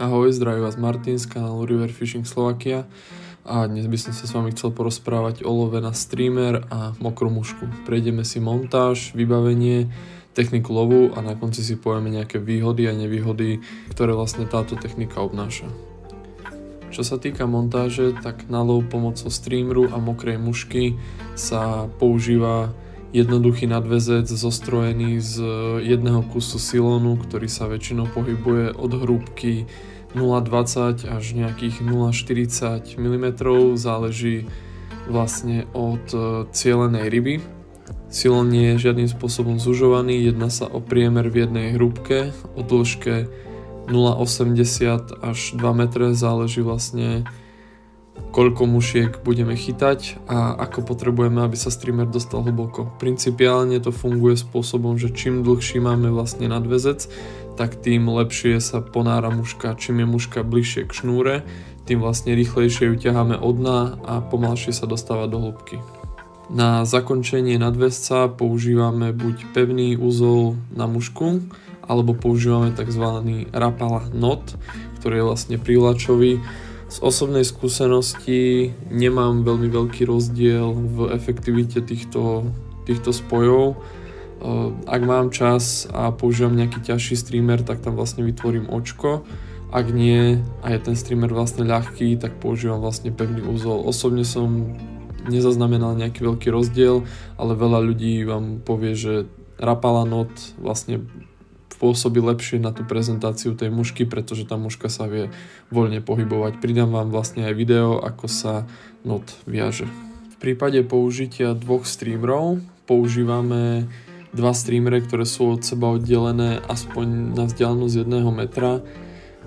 Ahoj, zdraví vás Martin z kanálu River Fishing Slovakia a dnes by som sa s vami chcel porozprávať o love na streamer a mokrú mušku. Prejdeme si montáž, vybavenie, techniku lovu a na konci si povieme nejaké výhody a nevýhody, ktoré vlastne táto technika obnáša. Čo sa týka montáže, tak na lov pomocou streameru a mokrej mušky sa používa jednoduchý nadväzec zostrojený z jedného kusu silónu, ktorý sa väčšinou pohybuje od hrúbky 0,20 až nejakých 0,40 mm, záleží vlastne od cielenej ryby. Silón nie je žiadnym spôsobom zužovaný, jedná sa o priemer v jednej hrúbke o dĺžke 0,80 až 2 metre, záleží vlastne koľko mušiek budeme chytať a ako potrebujeme, aby sa streamer dostal hlboko. Principiálne to funguje spôsobom, že čím dlhší máme vlastne nadväzec, tak tým lepšie sa ponára muška. Čím je muška bližšie k šnúre, tým vlastne rýchlejšie ju ťaháme od dna a pomalšie sa dostáva do hĺbky. Na zakončenie nadväzca používame buď pevný úzol na mušku, alebo používame tzv. Rapala knot, ktorý je vlastne prívlačový. Z osobnej skúsenosti nemám veľmi veľký rozdiel v efektivite týchto spojov. Ak mám čas a používam nejaký ťažší streamer, tak tam vlastne vytvorím očko. Ak nie a je ten streamer vlastne ľahký, tak používam vlastne pevný úzol. Osobne som nezaznamenal nejaký veľký rozdiel, ale veľa ľudí vám povie, že Rapala knot vlastne pôsobí lepšie na tú prezentáciu tej mušky, pretože tá muška sa vie voľne pohybovať. Pridám vám vlastne aj video, ako sa knot viaže. V prípade použitia dvoch streamerov používame dva streamery, ktoré sú od seba oddelené aspoň na vzdialenosť 1 metra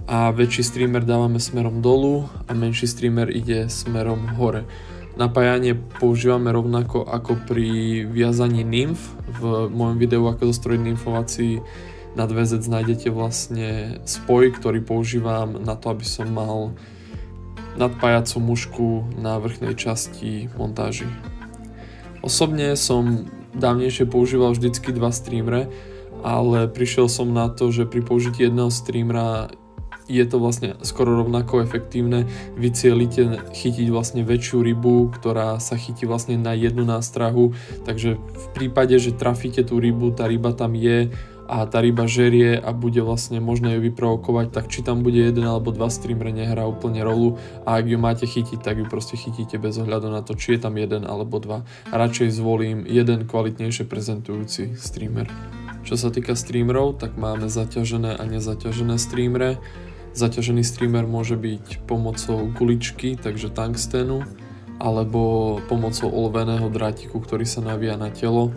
a väčší streamer dávame smerom dolu a menší streamer ide smerom hore. Napájanie používame rovnako ako pri viazaní nymf. V mojom videu ako zostrojiť nymfovací nadväzec nájdete vlastne spoj, ktorý používam na to, aby som mal nadpájacú mušku na vrchnej časti montáži. Osobne som dávnejšie používal vždycky dva streamery, ale prišiel som na to, že pri použití jedného streamera je to vlastne skoro rovnako efektívne. Vy cielite chytiť vlastne väčšiu rybu, ktorá sa chytí vlastne na jednu nástrahu, takže v prípade, že trafíte tú rybu, tá ryba tam je a tá ryba žerie a bude vlastne možné ju vyprovokovať, tak či tam bude jeden alebo dva streamery nehrá úplne rolu a ak ju máte chytiť, tak ju proste chytíte bez ohľadu na to, či je tam jeden alebo dva. A radšej zvolím jeden kvalitnejšie prezentujúci streamer. Čo sa týka streamerov, tak máme zaťažené a nezaťažené streamery. Zaťažený streamer môže byť pomocou guličky, takže tungstenu, alebo pomocou oloveného drátiku, ktorý sa navíja na telo.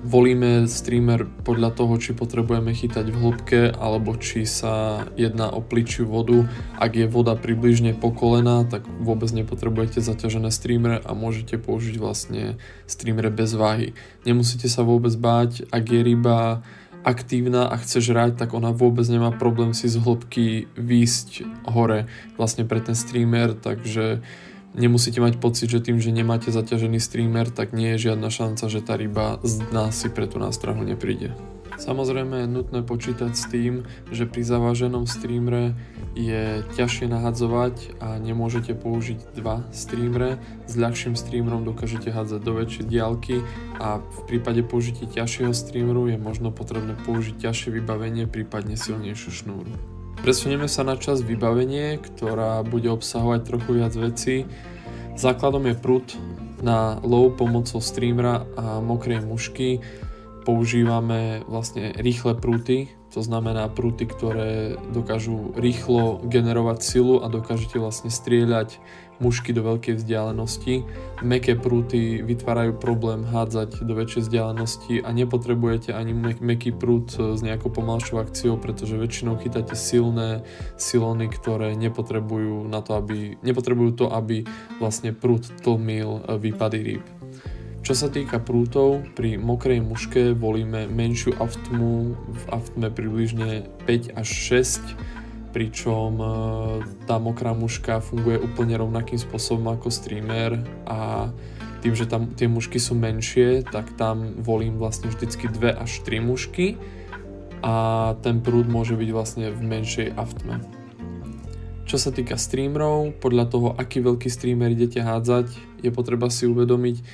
Volíme streamer podľa toho, či potrebujeme chytať v hĺbke alebo či sa jedná o pličiu vodu. Ak je voda približne po kolena, tak vôbec nepotrebujete zaťažené streamery a môžete použiť vlastne streamery bez váhy. Nemusíte sa vôbec báť, ak je ryba aktívna a chce žrať, tak ona vôbec nemá problém si z hĺbky výjsť hore vlastne pre ten streamer, takže nemusíte mať pocit, že tým, že nemáte zaťažený streamer, tak nie je žiadna šanca, že tá ryba z dna si pre tú nástrahu nepríde. Samozrejme je nutné počítať s tým, že pri zaváženom streamere je ťažšie nahadzovať a nemôžete použiť dva streamery. S ľahším streamerom dokážete hádzať do väčšej diaľky a v prípade použitia ťažšieho streameru je možno potrebné použiť ťažšie vybavenie, prípadne silnejšiu šnúru. Presunieme sa na časť vybavenie, ktorá bude obsahovať trochu viac vecí. Základom je prúd na lov pomocou streamera a mokrej mušky. Používame vlastne rýchle prúty, to znamená prúty, ktoré dokážu rýchlo generovať silu a dokážete vlastne strieľať mušky do veľkej vzdialenosti. Mäkké prúty vytvárajú problém hádzať do väčšej vzdialenosti a nepotrebujete ani mäkký prút s nejakou pomalšou akciou, pretože väčšinou chytáte silné silóny, ktoré nepotrebujú to, aby vlastne prút tlmil výpady rýb. Čo sa týka prútov, pri mokrej muške volíme menšiu aftmu, v aftme približne 5 až 6, pričom tá mokrá muška funguje úplne rovnakým spôsobom ako streamer a tým, že tam tie mušky sú menšie, tak tam volím vlastne vždycky 2 až 3 mušky a ten prúd môže byť vlastne v menšej aftme. Čo sa týka streamerov, podľa toho, aký veľký streamer idete hádzať, je potreba si uvedomiť,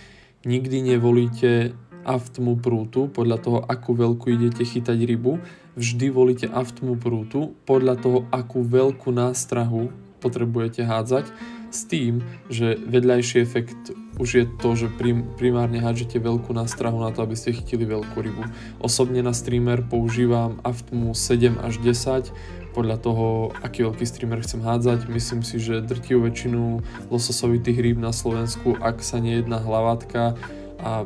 nikdy nevolíte aftmu prútu podľa toho, akú veľkú idete chytať rybu. Vždy volíte aftmu prútu podľa toho, akú veľkú nástrahu potrebujete hádzať, s tým, že vedľajší efekt už je to, že primárne hádžete veľkú nástrahu na to, aby ste chytili veľkú rybu. Osobne na streamer používam aftmu 7 až 10, podľa toho, aký veľký streamer chcem hádzať. Myslím si, že drtivú väčšinu lososovitých rýb na Slovensku, ak sa nejedná hlavatka a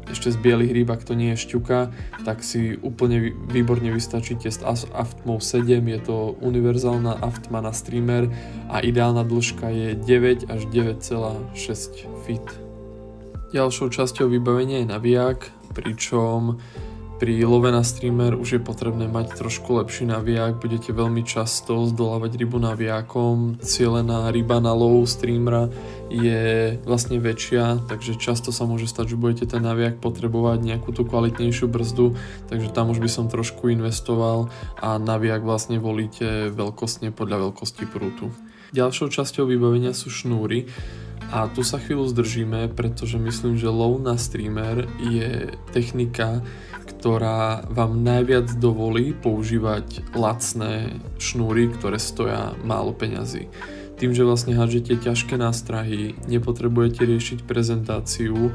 ešte z bielých rýb, ak to nie je šťuka, tak si úplne výborne vystačíte s aftmou 7, je to univerzálna aftma na streamer a ideálna dĺžka je 9 až 9,6 feet. Ďalšou časťou vybavenia je naviják, pričom pri love na streamer už je potrebné mať trošku lepší naviják, budete veľmi často zdolávať rybu navijákom, cielená ryba na lov streamera je vlastne väčšia, takže často sa môže stať, že budete ten naviják potrebovať nejakú tú kvalitnejšiu brzdu, takže tam už by som trošku investoval a naviják vlastne volíte veľkostne podľa veľkosti prútu. Ďalšou časťou vybavenia sú šnúry a tu sa chvíľu zdržíme, pretože myslím, že lov na streamer je technika, ktorá vám najviac dovolí používať lacné šnúry, ktoré stoja málo peňazí. Tým, že vlastne hádžete ťažké nástrahy, nepotrebujete riešiť prezentáciu,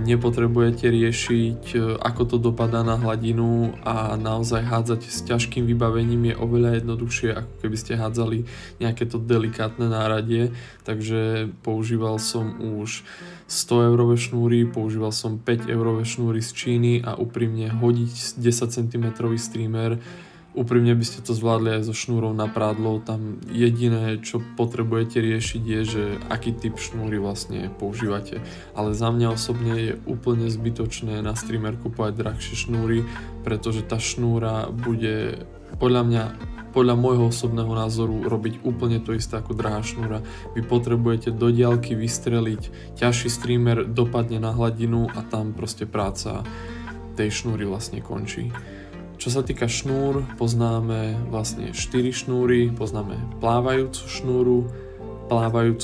nepotrebujete riešiť, ako to dopadá na hladinu a naozaj hádzať s ťažkým vybavením je oveľa jednoduchšie, ako keby ste hádzali nejaké to delikátne náradie. Takže používal som už 100 eurové šnúry, používal som 5 eurové šnúry z Číny a úprimne hodiť 10 cm streamer, úprimne by ste to zvládli aj so šnúrou na prádlo. Tam jediné, čo potrebujete riešiť je, že aký typ šnúry vlastne používate. Ale za mňa osobne je úplne zbytočné na streamer kupovať drahšie šnúry, pretože tá šnúra bude podľa môjho osobného názoru robiť úplne to isté ako drahá šnúra. Vy potrebujete do diaľky vystreliť ťažší streamer, dopadne na hladinu a tam proste práca tej šnúry vlastne končí. Čo sa týka šnúr, poznáme vlastne 4 šnúry, poznáme plávajúcu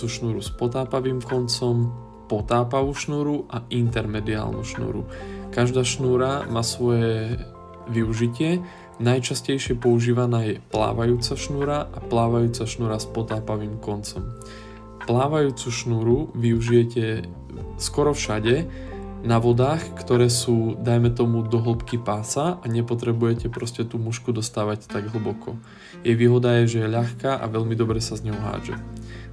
šnúru s potápavým koncom, potápavú šnúru a intermediálnu šnúru. Každá šnúra má svoje využitie, najčastejšie používaná je plávajúca šnúra a plávajúca šnúra s potápavým koncom. Plávajúcu šnúru využijete skoro všade, na vodách, ktoré sú, dajme tomu, do hĺbky pása a nepotrebujete proste tú mušku dostávať tak hlboko. Jej výhoda je, že je ľahká a veľmi dobre sa s ňou hádže.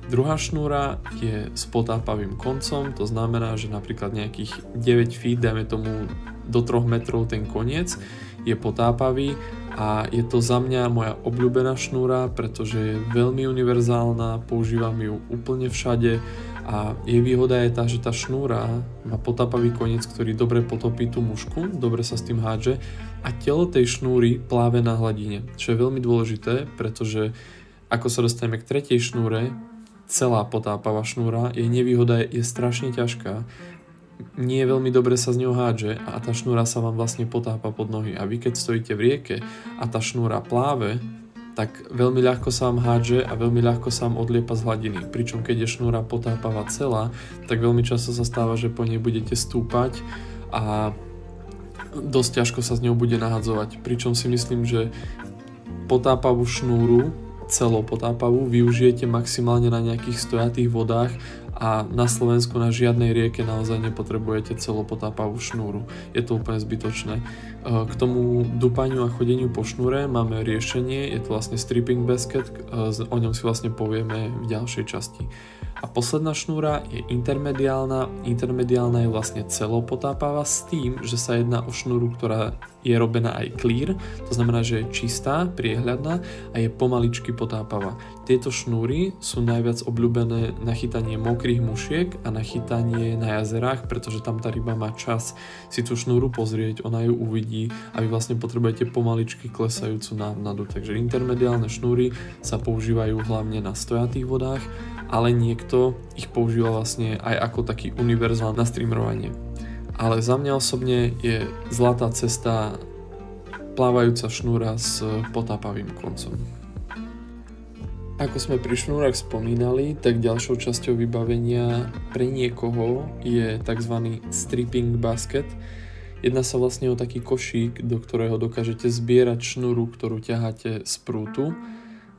Druhá šnúra je s potápavým koncom, to znamená, že napríklad nejakých 9 feet, dajme tomu do 3 metrov ten koniec, je potápavý a je to za mňa moja obľúbená šnúra, pretože je veľmi univerzálna, používam ju úplne všade. A jej výhoda je tá, že tá šnúra má potápavý koniec, ktorý dobre potopí tú mušku, dobre sa s tým hádže a telo tej šnúry pláve na hladine, čo je veľmi dôležité, pretože ako sa dostaneme k tretej šnúre, celá potápavá šnúra, jej nevýhoda je strašne ťažká, nie veľmi dobre sa z ňou hádže a tá šnúra sa vám vlastne potápa pod nohy a vy keď stojíte v rieke a tá šnúra pláve, tak veľmi ľahko sa vám hádže a veľmi ľahko sa vám odliepa z hladiny. Pričom keď je šnúra potápava celá, tak veľmi často sa stáva, že po nej budete stúpať a dosť ťažko sa s ňou bude nahadzovať. Pričom si myslím, že potápavú šnúru, celopotápavú, využijete maximálne na nejakých stojatých vodách a na Slovensku na žiadnej rieke naozaj nepotrebujete celopotápavú šnúru. Je to úplne zbytočné. K tomu dupaniu a chodeniu po šnúre máme riešenie, je to vlastne stripping basket, o ňom si vlastne povieme v ďalšej časti. A posledná šnúra je intermediálna. Intermediálna je vlastne celopotápavá s tým, že sa jedná o šnúru, ktorá je robená aj clear, to znamená, že je čistá, priehľadná a je pomaličky potápavá. Tieto šnúry sú najviac obľúbené na chytanie mokrých mušiek a na chytanie na jazerách, pretože tam tá ryba má čas si tú šnúru pozrieť, ona ju uvidí a vy vlastne potrebujete pomaličky klesajúcu návnadu. Takže intermediálne šnúry sa používajú hlavne na stojatých vodách, ale niekto ich používa vlastne aj ako taký univerzál na streamerovanie. Ale za mňa osobne je zlatá cesta plávajúca šnúra s potápavým koncom. Ako sme pri šnúrach spomínali, tak ďalšou časťou vybavenia pre niekoho je tzv. Stripping basket. Jedná sa vlastne o taký košík, do ktorého dokážete zbierať šnúru, ktorú ťaháte z prútu.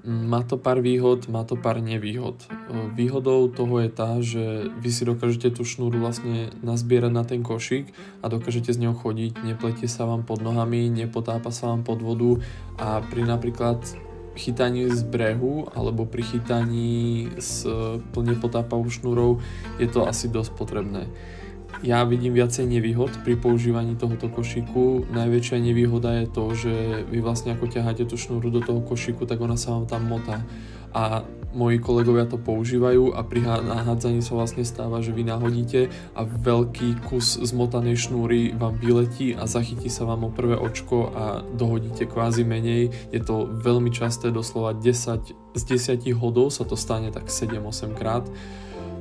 Má to pár výhod, má to pár nevýhod. Výhodou toho je tá, že vy si dokážete tú šnúru vlastne nazbierať na ten košík a dokážete z neho chodiť, nepletie sa vám pod nohami, nepotápa sa vám pod vodu a pri napríklad chytaní z brehu alebo pri chytaní s plne potápavou šnúrou je to asi dosť potrebné. Ja vidím viacej nevýhod pri používaní tohoto košíku. Najväčšia nevýhoda je to, že vy vlastne ako ťaháte tú šnúru do toho košíku, tak ona sa vám tam motá. A moji kolegovia to používajú a pri nahádzaní sa vlastne stáva, že vy nahodíte a veľký kus zmotanej šnúry vám vyletí a zachytí sa vám o prvé očko a dohodíte kvázi menej. Je to veľmi časté, doslova 10 z 10 hodov sa to stane tak 7-8 krát.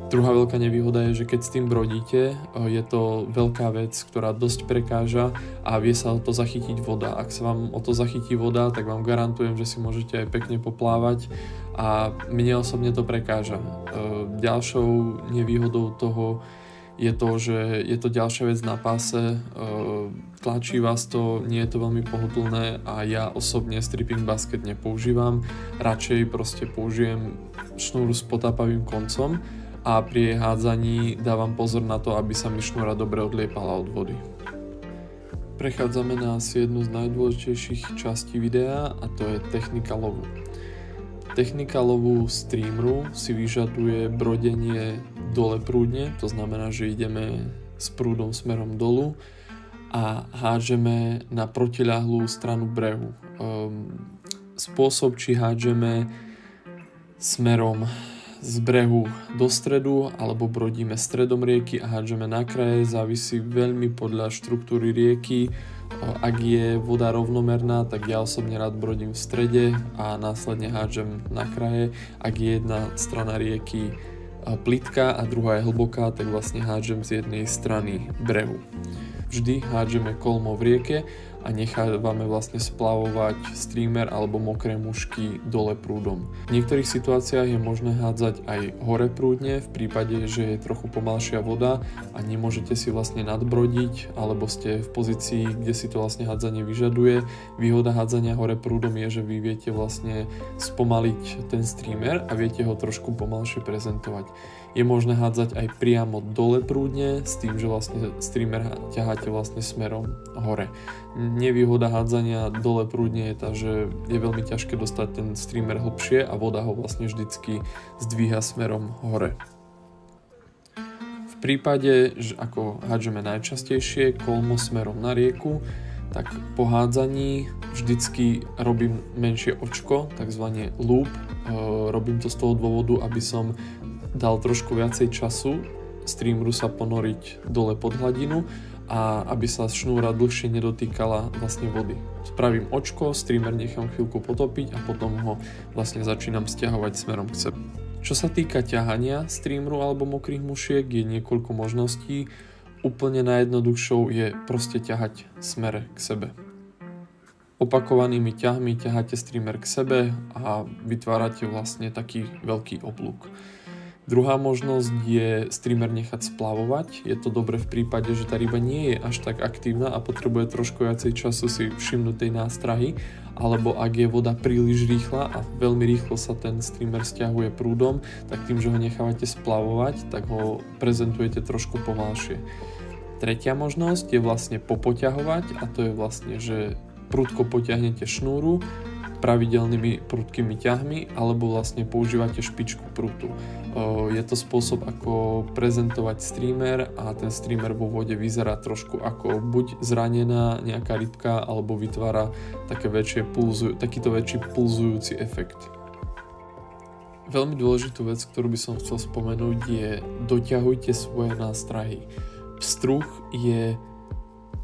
Druhá veľká nevýhoda je, že keď s tým brodíte, je to veľká vec, ktorá dosť prekáža a vie sa o to zachytiť voda. Ak sa vám o to zachytí voda, tak vám garantujem, že si môžete aj pekne poplávať a mne osobne to prekáža. Ďalšou nevýhodou toho je to, že je to ďalšia vec na páse, tlačí vás to, nie je to veľmi pohodlné a ja osobne stripping basket nepoužívam, radšej proste použijem šnúru s potápavým koncom a pri jej hádzaní dávam pozor na to, aby sa mi šnúra dobre odliepala od vody. Prechádzame na asi jednu z najdôležitejších častí videa a to je technika lovu. Technika lovu streameru si vyžaduje brodenie dole prúdne, to znamená, že ideme s prúdom smerom dolu a hádžeme na protiľahlú stranu brehu. Spôsob, či hádžeme smerom z brehu do stredu alebo brodíme stredom rieky a hádžeme na kraje, závisí veľmi podľa štruktúry rieky. Ak je voda rovnomerná, tak ja osobne rád brodím v strede a následne hádžem na kraje. Ak je jedna strana rieky plitká a druhá je hlboká, tak vlastne hádžem z jednej strany brehu. Vždy hádžeme kolmo v rieke a nechávame vlastne splavovať streamer alebo mokré mušky dole prúdom. V niektorých situáciách je možné hádzať aj hore prúdne v prípade, že je trochu pomalšia voda a nemôžete si vlastne nadbrodiť alebo ste v pozícii, kde si to vlastne hádzanie vyžaduje. Výhoda hádzania hore prúdom je, že vy viete vlastne spomaliť ten streamer a viete ho trošku pomalšie prezentovať. Je možné hádzať aj priamo dole prúdne s tým, že vlastne streamer ťaháte vlastne smerom hore. Nevýhoda hádzania dole prúdne je tá, že je veľmi ťažké dostať ten streamer hlbšie a voda ho vlastne vždycky zdvíha smerom hore. V prípade, že ako hádžeme najčastejšie kolmo smerom na rieku, tak po hádzaní vždycky robím menšie očko, takzvané loop. Robím to z toho dôvodu, aby som dal trošku viacej času streameru sa ponoriť dole pod hladinu a aby sa šnúra dlhšie nedotýkala vlastne vody. Spravím očko, streamer nechám chvíľku potopiť a potom ho vlastne začínam stiahovať smerom k sebe. Čo sa týka ťahania streameru alebo mokrých mušiek, je niekoľko možností. Úplne najjednoduchšou je proste ťahať smere k sebe. Opakovanými ťahmi ťaháte streamer k sebe a vytvárate vlastne taký veľký oblúk. Druhá možnosť je streamer nechať splavovať. Je to dobre v prípade, že tá ryba nie je až tak aktívna a potrebuje trošku viacej času si všimnúť tej nástrahy, alebo ak je voda príliš rýchla a veľmi rýchlo sa ten streamer stiahuje prúdom, tak tým, že ho nechávate splavovať, tak ho prezentujete trošku pomalšie. Tretia možnosť je vlastne popoťahovať a to je vlastne, že prudko potiahnete šnúru pravidelnými prudkými ťahmi alebo vlastne používate špičku prútu. Je to spôsob, ako prezentovať streamer a ten streamer vo vode vyzerá trošku ako buď zranená nejaká rybka alebo vytvára takýto väčší pulzujúci efekt. Veľmi dôležitú vec, ktorú by som chcel spomenúť, je doťahujte svoje nástrahy. Pstruh je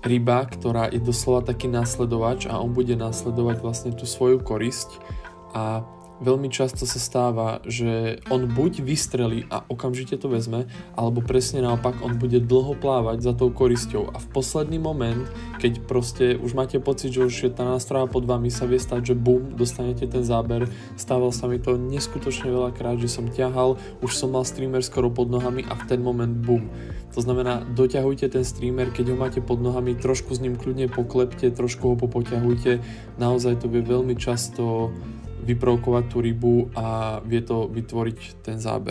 ryba, ktorá je doslova taký následovač a on bude následovať vlastne tú svoju korisť a Veľmi často sa stáva, že on buď vystrelí a okamžite to vezme, alebo presne naopak, on bude dlho plávať za tou korisťou a v posledný moment, keď proste už máte pocit, že už je tá nástraha pod vami, sa vie stať, že bum, dostanete ten záber. Stával sa mi to neskutočne veľakrát, že som ťahal, už som mal streamer skoro pod nohami a v ten moment bum. To znamená, doťahujte ten streamer, keď ho máte pod nohami, trošku s ním kľudne poklepte, trošku ho popoťahujte, naozaj to vie veľmi často vyprovokovať tú rybu a vie to vytvoriť ten záber.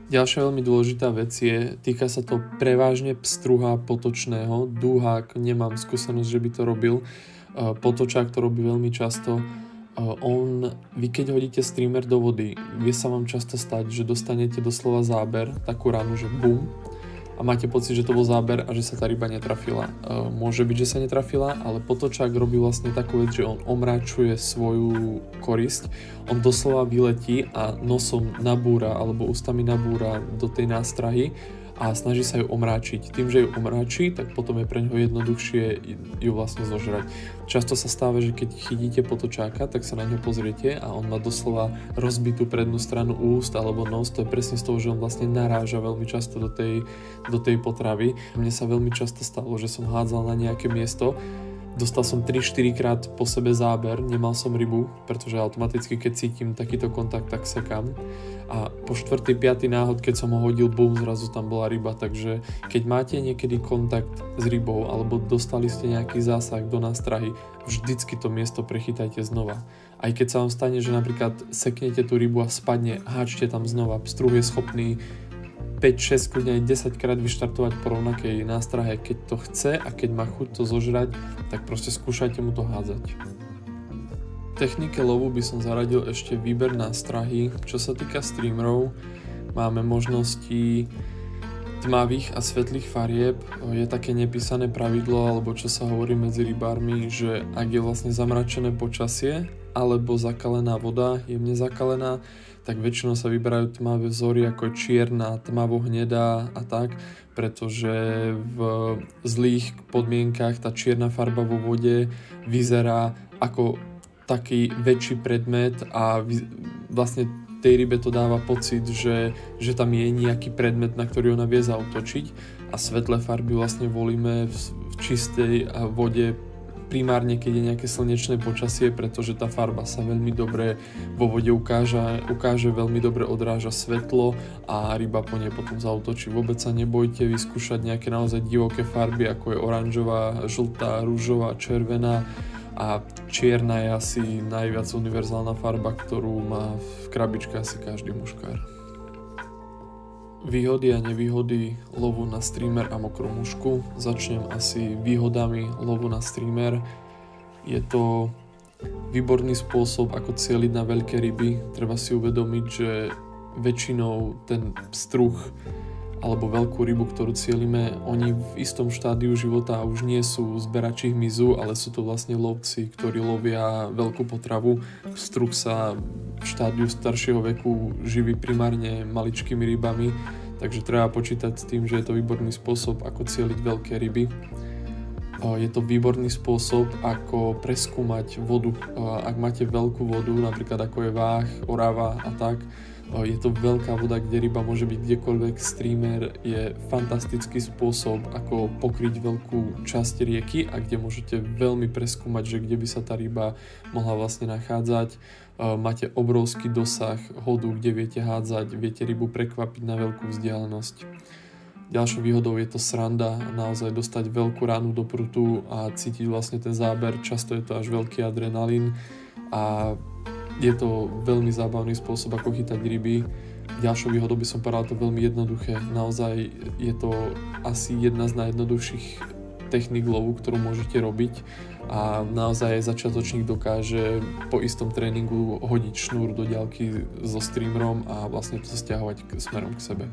Ďalšia veľmi dôležitá vec je, týka sa to prevažne pstruha potočného, dúhák, nemám skúsenosť, že by to robil, potočák to robí veľmi často. Vy keď hodíte streamer do vody, vie sa vám často stať, že dostanete doslova záber, takú ranu, že bum, a máte pocit, že to bol záber a že sa tá ryba netrafila. Môže byť, že sa netrafila, ale potočák robí vlastne takú vec, že on omráčuje svoju korisť. On doslova vyletí a nosom nabúra alebo ústami nabúra do tej nástrahy a snaží sa ju omráčiť. Tým, že ju omráči, tak potom je pre ňoho jednoduchšie ju vlastne zožrať. Často sa stáva, že keď chytíte potočáka, tak sa na ňo pozriete a on má doslova rozbitú prednú stranu úst alebo nos. To je presne z toho, že on vlastne naráža veľmi často do tej potravy. Mne sa veľmi často stalo, že som hádzal na nejaké miesto, dostal som 3-4 krát po sebe záber, nemal som rybu, pretože automaticky keď cítim takýto kontakt, tak sekám. A po 4-5 náhod, keď som ho hodil, bum, zrazu tam bola ryba. Takže keď máte niekedy kontakt s rybou alebo dostali ste nejaký zásah do nástrahy, vždycky to miesto prechytajte znova. Aj keď sa vám stane, že napríklad seknete tú rybu a spadne, háčte tam znova. Pstruh je schopný 5, 6, kľudne aj 10 krát vyštartovať po rovnakej nástrahe. Keď to chce a keď má chuť to zožrať, tak proste skúšajte mu to hádzať. V technike lovu by som zaradil ešte výber nástrahy. Čo sa týka streamerov, máme možnosti tmavých a svetlých farieb. Je také nepísané pravidlo, alebo čo sa hovorí medzi rybármi, že ak je vlastne zamračené počasie alebo zakalená voda, jemne zakalená, tak väčšinou sa vyberajú tmavé vzory ako čierna, tmavo-hnedá a tak, pretože v zlých podmienkach tá čierna farba vo vode vyzerá ako taký väčší predmet a vlastne tej rybe to dáva pocit, že tam je nejaký predmet, na ktorý ona vie zaútočiť, a svetlé farby vlastne volíme v čistej vode primárne, keď je nejaké slnečné počasie, pretože tá farba sa veľmi dobre vo vode ukáže, veľmi dobre odráža svetlo a ryba po nej potom zaútočí. Vôbec sa nebojte vyskúšať nejaké naozaj divoké farby, ako je oranžová, žltá, ružová, červená, a čierna je asi najviac univerzálna farba, ktorú má v krabičke asi každý muškár. Výhody a nevýhody lovu na streamer a mokrú mušku. Začnem asi výhodami lovu na streamer. Je to výborný spôsob, ako cieliť na veľké ryby. Treba si uvedomiť, že väčšinou ten pstruh alebo veľkú rybu, ktorú cielime, oni v istom štádiu života už nie sú zberači hmyzu, ale sú to vlastne lovci, ktorí lovia veľkú potravu. Pstruh sa v štádiu staršieho veku živí primárne maličkými rybami, takže treba počítať s tým, že je to výborný spôsob, ako cieliť veľké ryby. Je to výborný spôsob, ako preskúmať vodu. Ak máte veľkú vodu, napríklad ako je Váh, Orava a tak, je to veľká voda, kde ryba môže byť kdekoľvek. Streamer je fantastický spôsob, ako pokryť veľkú časť rieky a kde môžete veľmi preskúmať, že kde by sa tá ryba mohla vlastne nachádzať. Máte obrovský dosah hodu, kde viete hádzať, viete rybu prekvapiť na veľkú vzdialenosť. Ďalšou výhodou je to sranda, naozaj dostať veľkú ránu do prutu a cítiť vlastne ten záber. Často je to až veľký adrenalín a je to veľmi zábavný spôsob, ako chytať ryby. Ďalšou výhodou by som povedal, to veľmi jednoduché. Naozaj je to asi jedna z najjednoduchších techník lovu, ktorú môžete robiť, a naozaj začiatočník dokáže po istom tréningu hodiť šnúr do diaľky so streamerom a vlastne to stiahovať smerom k sebe.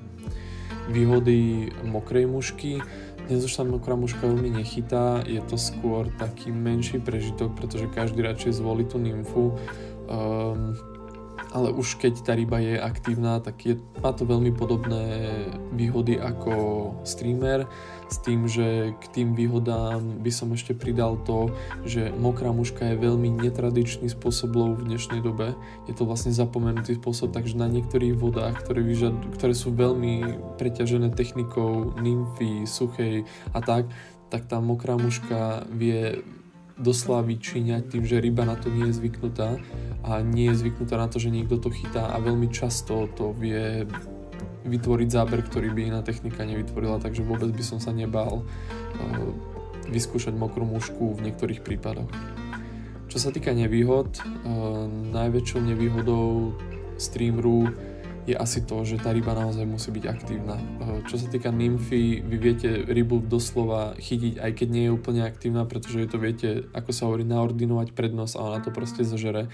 Výhody mokrej mušky. Dnes už sa mokrá muška veľmi nechytá, je to skôr taký menší prežitok, pretože každý radšej zvolí tú nymfu. ale už keď tá ryba je aktívna, tak má to veľmi podobné výhody ako streamer, s tým, že k tým výhodám by som ešte pridal to, že mokrá muška je veľmi netradičný spôsob lovu v dnešnej dobe. Je to vlastne zapomenutý spôsob, takže na niektorých vodách, ktoré sú veľmi preťažené technikou nymfy, suchej a tak tá mokrá muška vie doslova vyčíňať tým, že ryba na to nie je zvyknutá a nie je zvyknutá na to, že niekto to chytá a veľmi často to vie vytvoriť záber, ktorý by iná technika nevytvorila, takže vôbec by som sa nebál vyskúšať mokrú mušku v niektorých prípadoch. Čo sa týka nevýhod, najväčšou nevýhodou streameru je asi to, že tá ryba naozaj musí byť aktívna. Čo sa týka nymfy, vy viete rybu doslova chytiť, aj keď nie je úplne aktívna, pretože je to viete, ako sa hovorí, naordinovať pred nos a ona to proste zožere.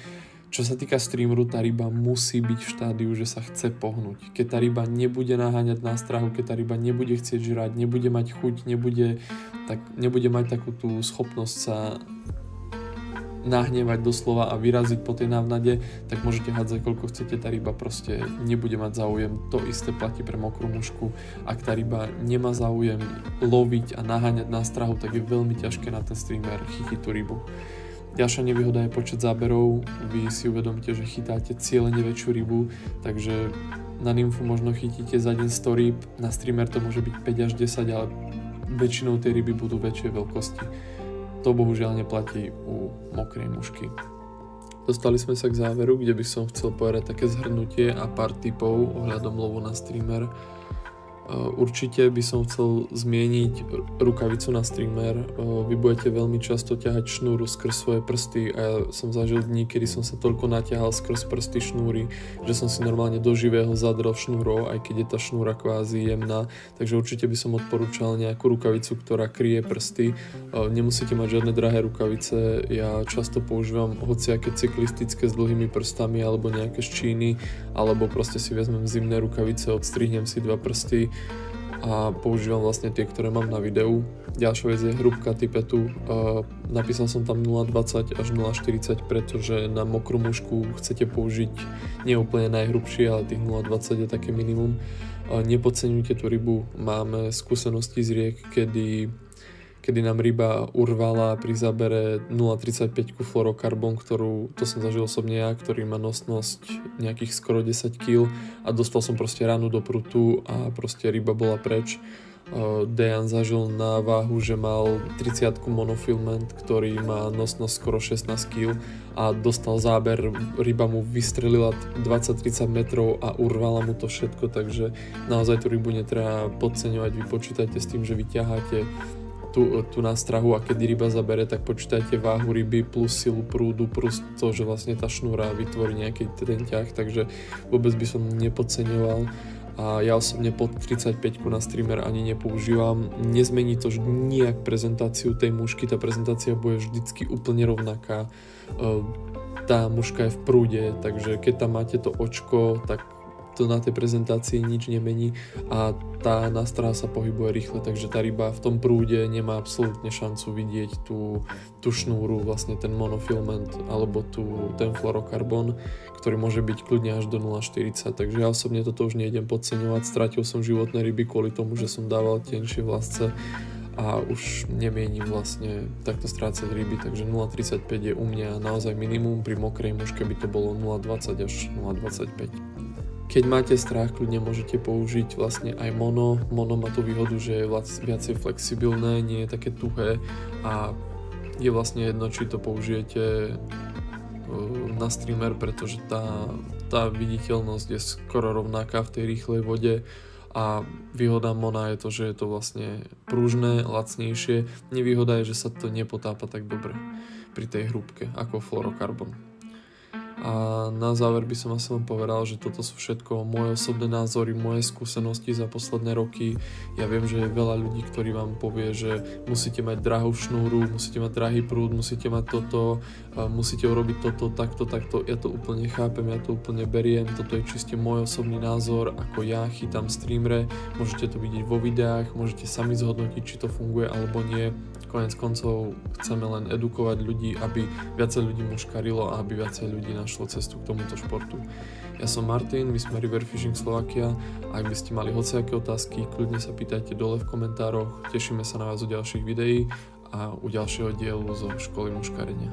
Čo sa týka streameru, tá ryba musí byť v štádiu, že sa chce pohnúť. Keď tá ryba nebude naháňať nástrahu, keď tá ryba nebude chcieť žrať, nebude mať chuť, nebude mať takú tú schopnosť sa nahnevať doslova a vyraziť po tej návnade, tak môžete hádzať koľko chcete, tá ryba proste nebude mať záujem. To isté platí pre mokrú mušku. Ak tá ryba nemá záujem loviť a naháňať nástrahu, tak je veľmi ťažké na ten streamer chytiť tú rybu. Ďalšia nevýhoda je počet záberov. Vy si uvedomte, že chytáte cieľene väčšiu rybu, takže na nymfu možno chytíte za deň 100 rýb, na streamer to môže byť 5 až 10, ale väčšinou tie ryby budú väčšej veľkosti. To bohužiaľ neplatí u mokrej mušky. Dostali sme sa k záveru, kde by som chcel povedať také zhrnutie a pár tipov ohľadom lovu na streamer. Určite by som chcel zmieniť rukavicu na streamer. Vy budete veľmi často ťahať šnúru skrz svoje prsty a ja som zažil dní, kedy som sa toľko naťahal skrz prsty šnúry, že som si normálne do živého zadrel šnúrou, aj keď je tá šnúra kvázi jemná. Takže určite by som odporúčal nejakú rukavicu, ktorá kryje prsty. Nemusíte mať žiadne drahé rukavice. Ja často používam hociaké cyklistické s dlhými prstami alebo nejaké z Číny, alebo proste si vezmem zimné rukavice, odstrihnem si 2 prsty a používam vlastne tie, ktoré mám na videu. Ďalšia vec je hrúbka tipetu. Napísal som tam 0,20 až 0,40, pretože na mokrú mušku chcete použiť nie úplne najhrubšie, ale tých 0,20 je také minimum. Nepodceňujte tú rybu. Máme skúsenosti z riek, kedy nám ryba urvala pri zábere 0,35 fluorokarbon, to som zažil osobne ja, ktorý má nosnosť nejakých skoro 10 kg a dostal som proste ránu do prutu a proste ryba bola preč. Dejan zažil na váhu, že mal 30 monofilament, ktorý má nosnosť skoro 16 kg a dostal záber, ryba mu vystrelila 20-30 metrov a urvala mu to všetko, takže naozaj tú rybu netreba podceňovať. Vy počítajte s tým, že vyťaháte tú nástrahu a keď ryba zabere, tak počítajte váhu ryby plus silu prúdu plus to, že vlastne tá šnúra vytvorí nejaký ten ťah, takže vôbec by som nepodceňoval a ja osobne pod 35 na streamer ani nepoužívam. Nezmení to nijak prezentáciu tej mušky, tá prezentácia bude vždycky úplne rovnaká. Tá muška je v prúde, takže keď tam máte to očko, tak to na tej prezentácii nič nemení a tá nástraha sa pohybuje rýchle, takže tá ryba v tom prúde nemá absolútne šancu vidieť tú šnúru, vlastne ten monofilament alebo ten fluorokarbon, ktorý môže byť kľudne až do 0,40, takže ja osobne toto už nejdem podceňovať. Stratil som životné ryby kvôli tomu, že som dával tenšie vlasce a už nemienim vlastne takto strácať ryby, takže 0,35 je u mňa naozaj minimum, pri mokrej muške by to bolo 0,20 až 0,25. Keď máte strach, kľudne môžete použiť vlastne aj mono. Mono má tú výhodu, že je viacej flexibilné, nie je také tuhé a je vlastne jedno, či to použijete na streamer, pretože tá viditeľnosť je skoro rovnaká v tej rýchlej vode a výhoda mona je to, že je to vlastne pružné, lacnejšie. Nevýhoda je, že sa to nepotápa tak dobre pri tej hrúbke ako fluorokarbon. A na záver by som asi len povedal, že toto sú všetko moje osobné názory, moje skúsenosti za posledné roky. Ja viem, že je veľa ľudí, ktorí vám povie, že musíte mať drahú šnúru, musíte mať drahý prúd, musíte mať toto, musíte urobiť toto, takto. Ja to úplne chápem, ja to úplne beriem. Toto je čiste môj osobný názor, ako ja chytám streamere. Môžete to vidieť vo videách, môžete sami zhodnotiť, či to funguje alebo nie. Koniec koncov chceme len edukovať ľudí, aby viacej ľudí muškarilo a aby viacej ľudí našlo našlo cestu k tomuto športu. Ja som Martin, my sme River Fishing Slovakia a ak by ste mali hociaké otázky, kľudne sa pýtajte dole v komentároch. Tešíme sa na vás u ďalších videí a u ďalšieho dielu zo školy muškarenia.